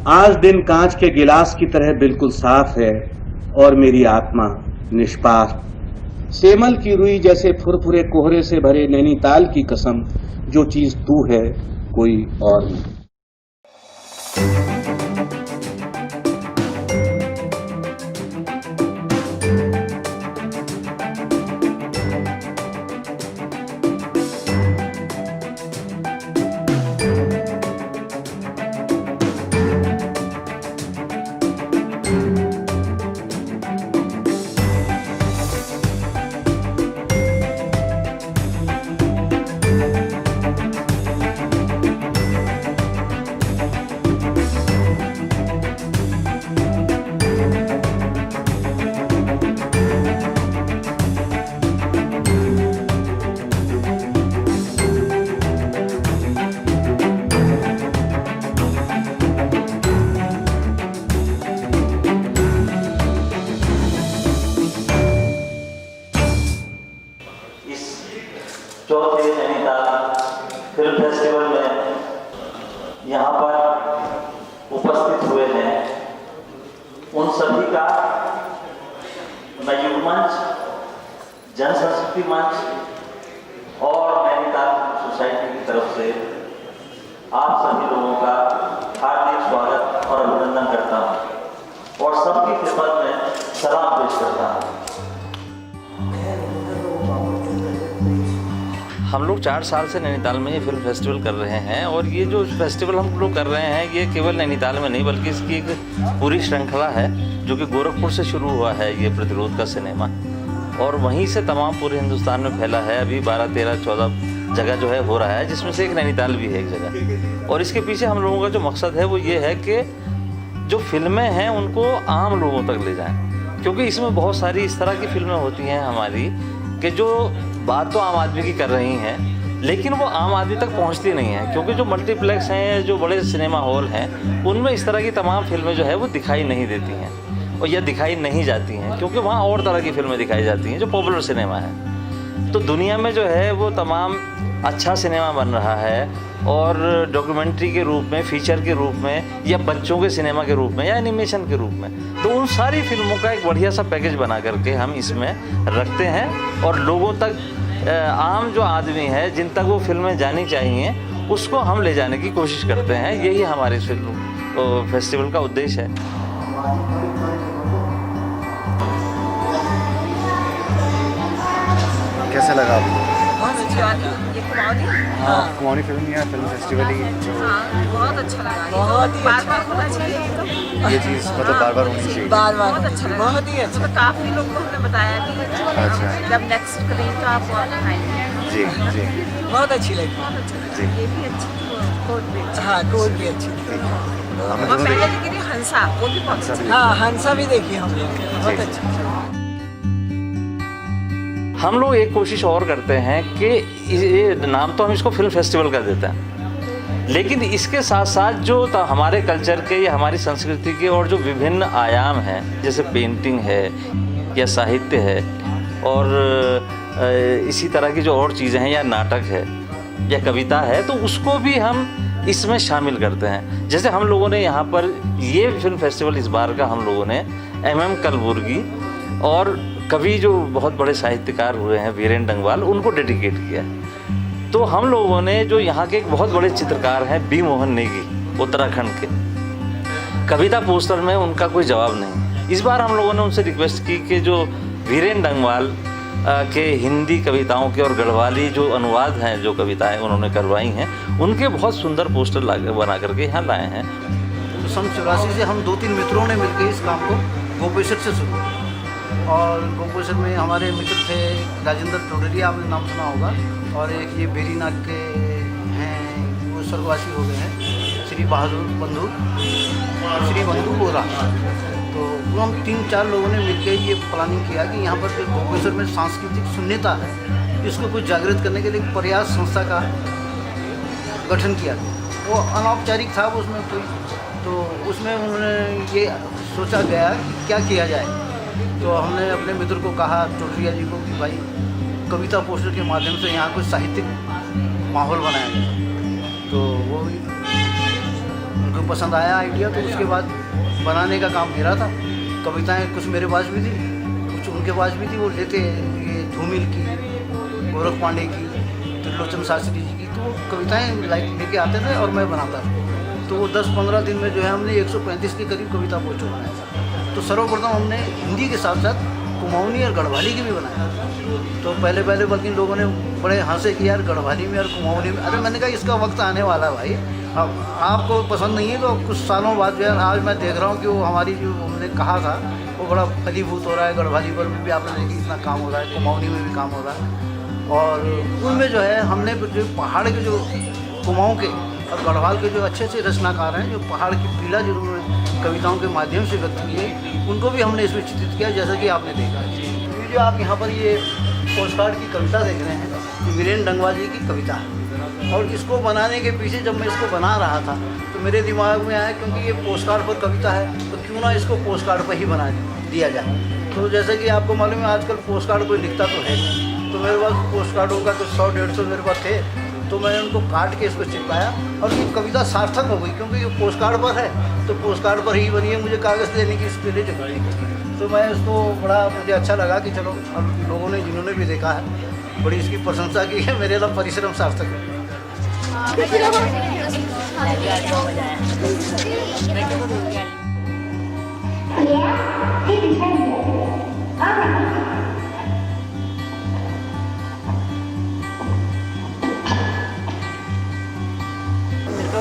आज दिन कांच के गिलास की तरह बिल्कुल साफ है और मेरी आत्मा निष्पाप। सेमल की रुई जैसे फुरफुरे कोहरे से भरे नैनीताल की कसम, जो चीज तू है कोई और नहीं। चौथे नैनीताल फिल्म फेस्टिवल में यहाँ पर उपस्थित हुए हैं उन सभी का मैं युग मंच, जन संस्कृति मंच और नैनीताल सोसाइटी की तरफ से आप सभी लोगों का हार्दिक स्वागत और अभिनंदन करता हूँ और सबकी खिदमत में सलाम पेश करता हूँ। हम लोग 4 साल से नैनीताल में ये फिल्म फेस्टिवल कर रहे हैं और ये जो फेस्टिवल हम लोग कर रहे हैं ये केवल नैनीताल में नहीं बल्कि इसकी एक पूरी श्रृंखला है जो कि गोरखपुर से शुरू हुआ है। ये प्रतिरोध का सिनेमा और वहीं से तमाम पूरे हिंदुस्तान में फैला है। अभी 12, 13, 14 जगह जो है हो रहा है, जिसमें से एक नैनीताल भी है एक जगह। और इसके पीछे हम लोगों का जो मकसद है वो ये है कि जो फिल्में हैं उनको आम लोगों तक ले जाएँ, क्योंकि इसमें बहुत सारी इस तरह की फिल्में होती हैं हमारी कि जो बात तो आम आदमी की कर रही हैं लेकिन वो आम आदमी तक पहुंचती नहीं है, क्योंकि जो मल्टीप्लेक्स हैं, जो बड़े सिनेमा हॉल हैं, उनमें इस तरह की तमाम फिल्में जो है वो दिखाई नहीं देती हैं और या दिखाई नहीं जाती हैं, क्योंकि वहाँ और तरह की फिल्में दिखाई जाती हैं जो पॉपुलर सिनेमा है। तो दुनिया में जो है वो तमाम अच्छा सिनेमा बन रहा है और डॉक्यूमेंट्री के रूप में, फीचर के रूप में या बच्चों के सिनेमा के रूप में या एनिमेशन के रूप में, तो उन सारी फिल्मों का एक बढ़िया सा पैकेज बना करके हम इसमें रखते हैं और लोगों तक, आम जो आदमी है जिन तक वो फिल्में जानी चाहिए उसको हम ले जाने की कोशिश करते हैं। यही हमारे फिल्म फेस्टिवल का उद्देश्य है। कैसा लगा आपको? बहुत अच्छी बात है। ये कुमाऊनी? हाँ, कुमाऊनी फिल्म या फिल्म फेस्टिवल ही जो बहुत अच्छा लगा। बहुत ही बार-बार होना चाहिए ये चीज़, मतलब बार-बार होनी चाहिए। बार-बार बहुत अच्छा लगा। बहुत ही अच्छा। मतलब काफ़ी लोग को हमने बताया कि अच्छा, जब नेक्स्ट करें तो आप और दिखाएंगे। जी जी बहुत अच्छी लगी। बहुत अच्छा लगा। जी। ये भी अच्छी थी, कोट भी अच्छी। हाँ, कोट भी अच्छी थी। हमने और दोनों पहले देखी। देखी थी हंसा, वो भी बहुत अच्छी। हाँ, हंसा भी देखी हमने। बहुत अच्छी। हम लोग एक कोशिश और करते हैं कि ये नाम तो हम इसको फिल्म फेस्टिवल का देते हैं, लेकिन इसके साथ साथ जो हमारे कल्चर के या हमारी संस्कृति के और जो विभिन्न आयाम हैं, जैसे पेंटिंग है या साहित्य है और इसी तरह की जो और चीज़ें हैं या नाटक है या कविता है, तो उसको भी हम इसमें शामिल करते हैं। जैसे हम लोगों ने यहाँ पर ये फिल्म फेस्टिवल इस बार का हम लोगों ने MM कलबुर्गी और कवि जो बहुत बड़े साहित्यकार हुए हैं वीरेन डंगवाल, उनको डेडिकेट किया है। तो हम लोगों ने जो यहाँ के एक बहुत बड़े चित्रकार हैं बी मोहन नेगी उत्तराखंड के, कविता पोस्टर में उनका कोई जवाब नहीं। इस बार हम लोगों ने उनसे रिक्वेस्ट की कि जो वीरेन डंगवाल के हिंदी कविताओं के और गढ़वाली जो अनुवाद हैं, जो कविताएं उन्होंने करवाई हैं, उनके बहुत सुंदर पोस्टर बना करके यहाँ लाए हैं। तो सन 84 से हम 2-3 मित्रों ने मिलकर इस काम को गोपेश्वर से शुरू किया और गोपेश्वर में हमारे मित्र थे राजेंद्र टोडरिया, आपने नाम सुना होगा, और एक ये बेरीनाग के हैं, वो स्वर्गवासी हो गए हैं, श्री बंधु बोरा। तो वो हम 3-4 लोगों ने मिलकर ये प्लानिंग किया कि यहाँ पर जो गोपेश्वर में सांस्कृतिक शून्यता है, इसको कुछ जागृत करने के लिए एक प्रयास संस्था का गठन किया। वो अनौपचारिक था, वो उसमें कोई, तो उसमें उन्होंने ये सोचा गया कि क्या किया जाए। तो हमने अपने मित्र को कहा, टोडरिया जी को, कि भाई कविता पोस्टर के माध्यम से यहाँ कुछ साहित्यिक माहौल बनाया जाए। तो वो उनको पसंद आया आइडिया, तो उसके बाद बनाने का काम मेरा था। कविताएं कुछ मेरे पास भी थी, कुछ उनके पास भी थी। वो लेते ये धूमिल की, गोरख पांडे की, त्रिलोचन शास्त्री जी की, तो वो कविताएं लेके आते थे और मैं बनाता था। तो वो 10-15 दिन में जो है हमने 135 के करीब कविता पोस्टर बनाया था। तो सर्वप्रथम हमने हिंदी के साथ साथ कुमाऊनी और गढ़वाली की भी बनाया। तो पहले बल्कि लोगों ने बड़े हंसे कि यार गढ़वाली में और कुमाऊनी में। अरे मैंने कहा इसका वक्त आने वाला भाई, अब आपको पसंद नहीं है तो कुछ सालों बाद जो है आज मैं देख रहा हूँ कि वो हमारी जो हमने कहा था वो बड़ा फलीभूत हो रहा है। गढ़वाली पर भी आपने देखी इतना काम हो रहा है, कुमाऊनी में भी काम हो रहा है। और उनमें जो है हमने जो पहाड़ के जो कुमाऊँ के और गढ़वाल के जो अच्छे रचनाकार हैं, जो पहाड़ की पीड़ा जो उन्होंने कविताओं के माध्यम से व्यक्त की है, उनको भी हमने इसमें चित्रित किया, जैसा कि आपने देखा है। ये जो आप यहाँ पर ये पोस्ट कार्ड की कविता देख रहे हैं, ये वीरेंद्र डंगवा जी की कविता है। और इसको बनाने के पीछे जब मैं इसको बना रहा था तो मेरे दिमाग में आया, क्योंकि ये पोस्ट कार्ड पर कविता है तो क्यों ना इसको पोस्ट कार्ड पर ही बना दिया जाए। तो जैसे कि आपको मालूम है आजकल पोस्ट कार्ड कोई लिखता तो है, तो मेरे पास पोस्ट कार्डों का तो 100-150 मेरे पास थे। तो मैंने उनको काट के इसको चिपकाया और ये कविता सार्थक हो गई, क्योंकि ये पोस्ट कार्ड पर है तो पोस्ट कार्ड पर ही बनी है। मुझे कागज़ देने की इसके लिए जगह नहीं, तो मैं इसको बड़ा मुझे अच्छा लगा कि चलो अब लोगों ने जिन्होंने भी देखा है बड़ी इसकी प्रशंसा की है। मेरे लिए परिश्रम सार्थक है।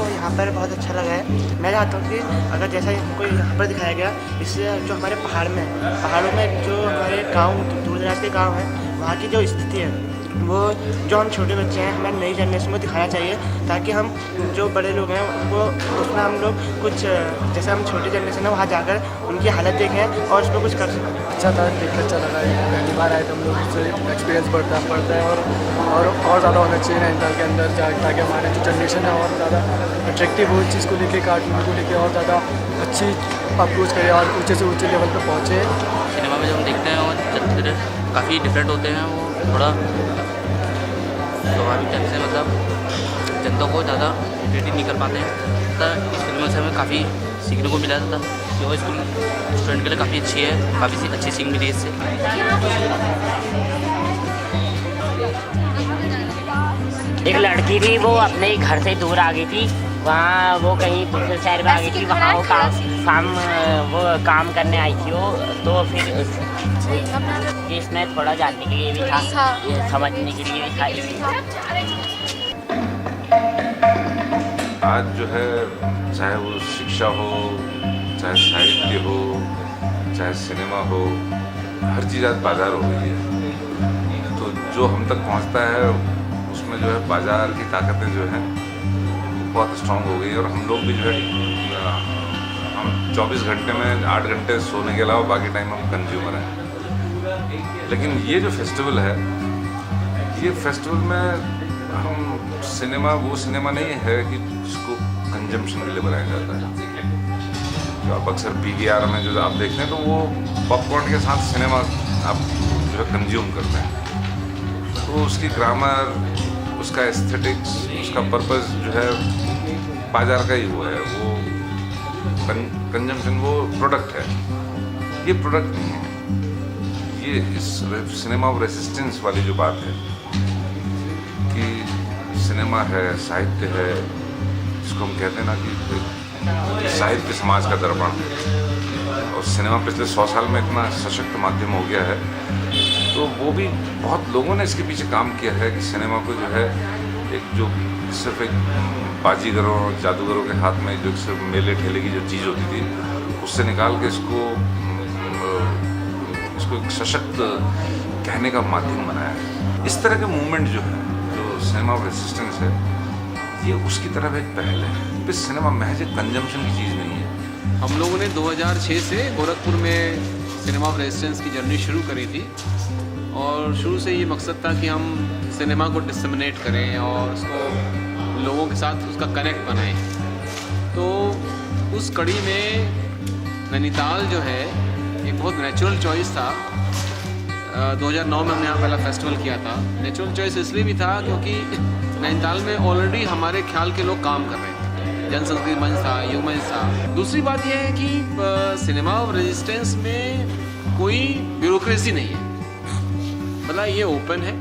यहाँ पर बहुत अच्छा लगा है। मैं चाहता हूँ कि अगर जैसा हमको यहाँ पर दिखाया गया, इससे जो हमारे पहाड़ों में जो हमारे गांव दूर दराज के गांव हैं, वहाँ की जो स्थिति है वो जो हम छोटे बच्चे हैं हमें नई जनरेशन को दिखाना चाहिए, ताकि हम जो बड़े लोग हैं उनको उसमें हम लोग कुछ जैसे हम छोटी जनरेशन है वहाँ जाकर उनकी हालत देखें और उस पर कुछ कर सकें। अच्छा था, देखकर अच्छा लगा। पहली बार आए तो हम लोग उससे एक्सपीरियंस बढ़ता है और ज़्यादा होना चाहिए नैनीताल के अंदर, ताकि हमारी जो जनरेशन है और ज़्यादा अट्रैक्टिव हो इस चीज़ को लेकर, कार्टून को लेकर और ज़्यादा अच्छी अप्रोच करे और ऊँचे से ऊँचे लेवल पर पहुँचे। सिनेमा में जब हम देखते हैं और चित्र काफ़ी डिफरेंट होते हैं, वो थोड़ा स्वाभाविक ढंग से मतलब जनता को ज़्यादा एंटरटेन नहीं कर पाते हैं। तो इस फिल्मों से हमें काफ़ी सीखने को मिला था कि वो स्कूल स्टूडेंट के लिए काफ़ी अच्छी है, काफ़ी अच्छी सीख मिली इससे। एक लड़की थी, वो अपने घर से दूर आ गई थी, वहाँ वो कहीं दूसरे शहर में आ गई थी, वहाँ वो काम करने आई थी वो। तो फिर इसमें थोड़ा जानने के लिए भी था, ये समझने के लिए भी था। आज जो है चाहे वो शिक्षा हो, चाहे साहित्य हो, चाहे सिनेमा हो, हर चीज़ आज बाजार हो गई है। तो जो हम तक पहुंचता है उसमें जो है बाजार की ताकतें जो हैं बहुत स्ट्रांग हो गई। और हम लोग भी जो है हम 24 घंटे में 8 घंटे सोने के अलावा बाकी टाइम हम कंज्यूमर हैं। लेकिन ये जो फेस्टिवल है, ये फेस्टिवल में हम सिनेमा वो सिनेमा नहीं है कि जिसको कंजम्पशन के लिए बनाया जाता है। जो आप अक्सर PVR में जो आप देखते हैं तो वो पॉपकॉर्न के साथ सिनेमा आप जो है कंज्यूम करते हैं। तो उसकी ग्रामर, उसका एस्थेटिक्स, उसका पर्पस जो है बाजार का ही वो है, वो कंजम्पशन, वो प्रोडक्ट है। ये प्रोडक्ट नहीं है। ये इस सिनेमा ऑफ रेसिस्टेंस वाली जो बात है कि सिनेमा है, साहित्य है, जिसको हम कहते हैं ना कि साहित्य समाज का दर्पण है, और सिनेमा पिछले 100 साल में इतना सशक्त माध्यम हो गया है। तो वो भी बहुत लोगों ने इसके पीछे काम किया है कि सिनेमा को जो है एक जो सिर्फ एक बाजीगरों और जादूगरों के हाथ में जो सिर्फ मेले ठेले की जो चीज़ होती थी उससे निकाल के इसको एक सशक्त कहने का माध्यम बनाया है। इस तरह के मूवमेंट जो है, जो सिनेमा ऑफ रेसिस्टेंस है, ये उसकी तरफ एक पहल है। इस सिनेमा महज एक कंजम्पशन की चीज़ नहीं है। हम लोगों ने 2006 से गोरखपुर में सिनेमा ऑफ रेजिस्टेंस की जर्नी शुरू करी थी, और शुरू से ये मकसद था कि हम सिनेमा को डिसमिनेट करें और उसको लोगों के साथ उसका कनेक्ट बनाएं। तो उस कड़ी में नैनीताल जो है एक बहुत नेचुरल चॉइस था। 2009 में हमने यहाँ पहला फेस्टिवल किया था। नेचुरल चॉइस इसलिए भी था क्योंकि नैनीताल में ऑलरेडी हमारे ख्याल के लोग काम कर रहे थे। जन संस्कृति मंच था, युग मंच था। दूसरी बात यह है कि सिनेमा ऑफ रेजिस्टेंस में कोई ब्यूरोक्रेसी नहीं है, मतलब ये ओपन है।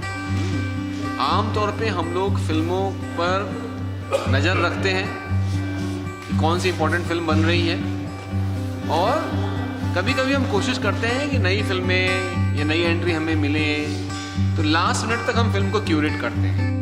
आम तौर पे हम लोग फिल्मों पर नज़र रखते हैं कि कौन सी इम्पोर्टेंट फिल्म बन रही है, और कभी कभी हम कोशिश करते हैं कि नई फिल्में या नई एंट्री हमें मिले, तो लास्ट मिनट तक हम फिल्म को क्यूरेट करते हैं।